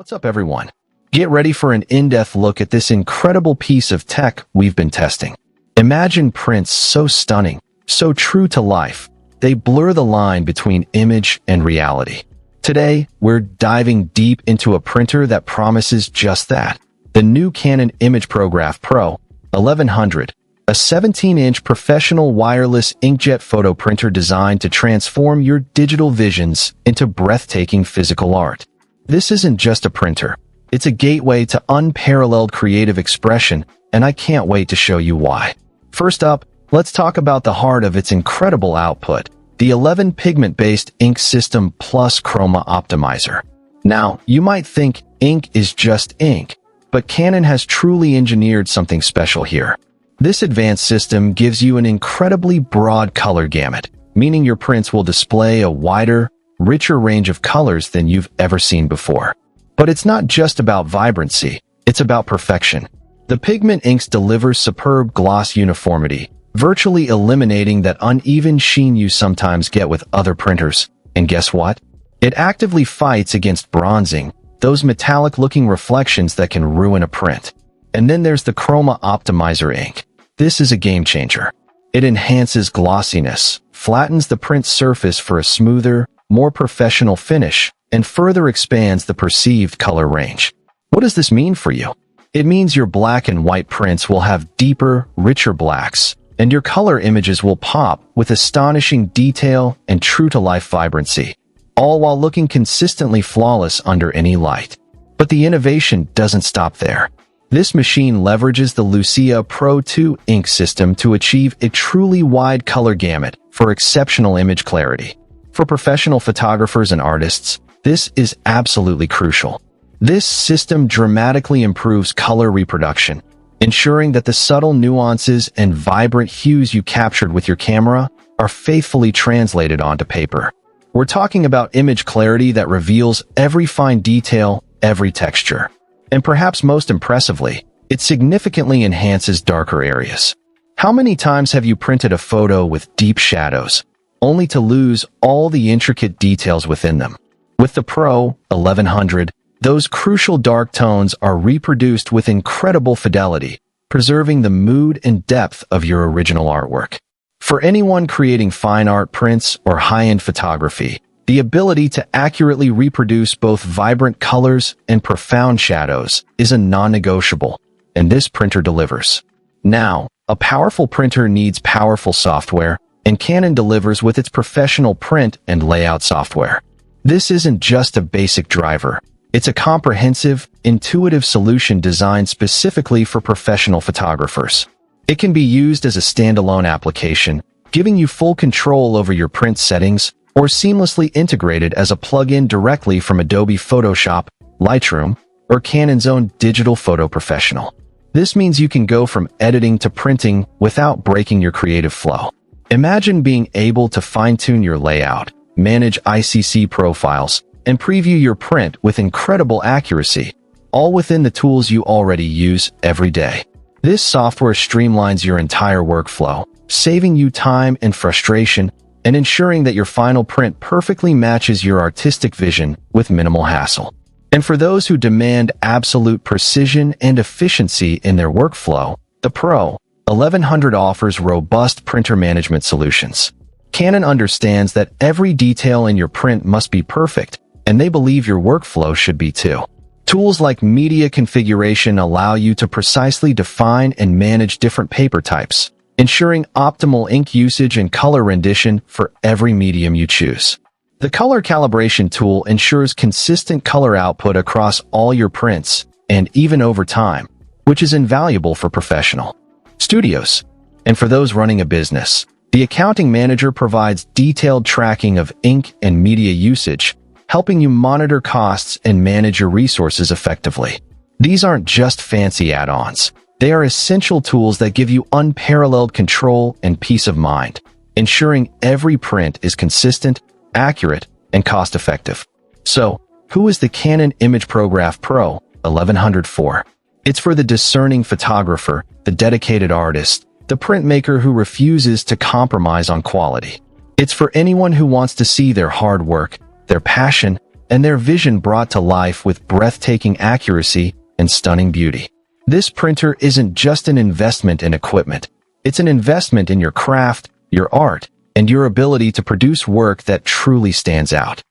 What's up, everyone? Get ready for an in-depth look at this incredible piece of tech we've been testing. Imagine prints so stunning, so true to life, they blur the line between image and reality. Today, we're diving deep into a printer that promises just that. The new Canon imagePROGRAF PRO-1100, a 17-inch professional wireless inkjet photo printer designed to transform your digital visions into breathtaking physical art. This isn't just a printer. It's a gateway to unparalleled creative expression, and I can't wait to show you why. First up, let's talk about the heart of its incredible output, the 11 pigment-based ink system plus chroma optimizer. Now, you might think ink is just ink, but Canon has truly engineered something special here. This advanced system gives you an incredibly broad color gamut, meaning your prints will display a wider, richer range of colors than you've ever seen before. But it's not just about vibrancy, it's about perfection. The pigment inks deliver superb gloss uniformity, virtually eliminating that uneven sheen you sometimes get with other printers. And guess what? It actively fights against bronzing, those metallic-looking reflections that can ruin a print. And then there's the chroma optimizer ink. This is a game changer. It enhances glossiness, flattens the print surface for a smoother, more professional finish, and further expands the perceived color range. What does this mean for you? It means your black and white prints will have deeper, richer blacks, and your color images will pop with astonishing detail and true-to-life vibrancy, all while looking consistently flawless under any light. But the innovation doesn't stop there. This machine leverages the Lucia Pro 2 ink system to achieve a truly wide color gamut for exceptional image clarity. For professional photographers and artists, this is absolutely crucial. This system dramatically improves color reproduction, ensuring that the subtle nuances and vibrant hues you captured with your camera are faithfully translated onto paper. We're talking about image clarity that reveals every fine detail, every texture. And perhaps most impressively, it significantly enhances darker areas. How many times have you printed a photo with deep shadows, only to lose all the intricate details within them? With the Pro-1100, those crucial dark tones are reproduced with incredible fidelity, preserving the mood and depth of your original artwork. For anyone creating fine art prints or high-end photography, the ability to accurately reproduce both vibrant colors and profound shadows is a non-negotiable, and this printer delivers. Now, a powerful printer needs powerful software, and Canon delivers with its professional print and layout software. This isn't just a basic driver. It's a comprehensive, intuitive solution designed specifically for professional photographers. It can be used as a standalone application, giving you full control over your print settings, or seamlessly integrated as a plugin directly from Adobe Photoshop, Lightroom, or Canon's own Digital Photo Professional. This means you can go from editing to printing without breaking your creative flow. Imagine being able to fine-tune your layout, manage ICC profiles, and preview your print with incredible accuracy, all within the tools you already use every day. This software streamlines your entire workflow, saving you time and frustration, and ensuring that your final print perfectly matches your artistic vision with minimal hassle. And for those who demand absolute precision and efficiency in their workflow, the Pro-1100 offers robust printer management solutions. Canon understands that every detail in your print must be perfect, and they believe your workflow should be too. Tools like media configuration allow you to precisely define and manage different paper types, ensuring optimal ink usage and color rendition for every medium you choose. The color calibration tool ensures consistent color output across all your prints, and even over time, which is invaluable for professional studios. And for those running a business, the accounting manager provides detailed tracking of ink and media usage, helping you monitor costs and manage your resources effectively. These aren't just fancy add-ons. They are essential tools that give you unparalleled control and peace of mind, ensuring every print is consistent, accurate, and cost-effective. So, who is the Canon imagePROGRAF Pro-1100 for? It's for the discerning photographer, the dedicated artist, the printmaker who refuses to compromise on quality. It's for anyone who wants to see their hard work, their passion, and their vision brought to life with breathtaking accuracy and stunning beauty. This printer isn't just an investment in equipment. It's an investment in your craft, your art, and your ability to produce work that truly stands out.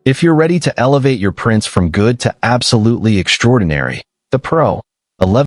If you're ready to elevate your prints from good to absolutely extraordinary, the Pro-1100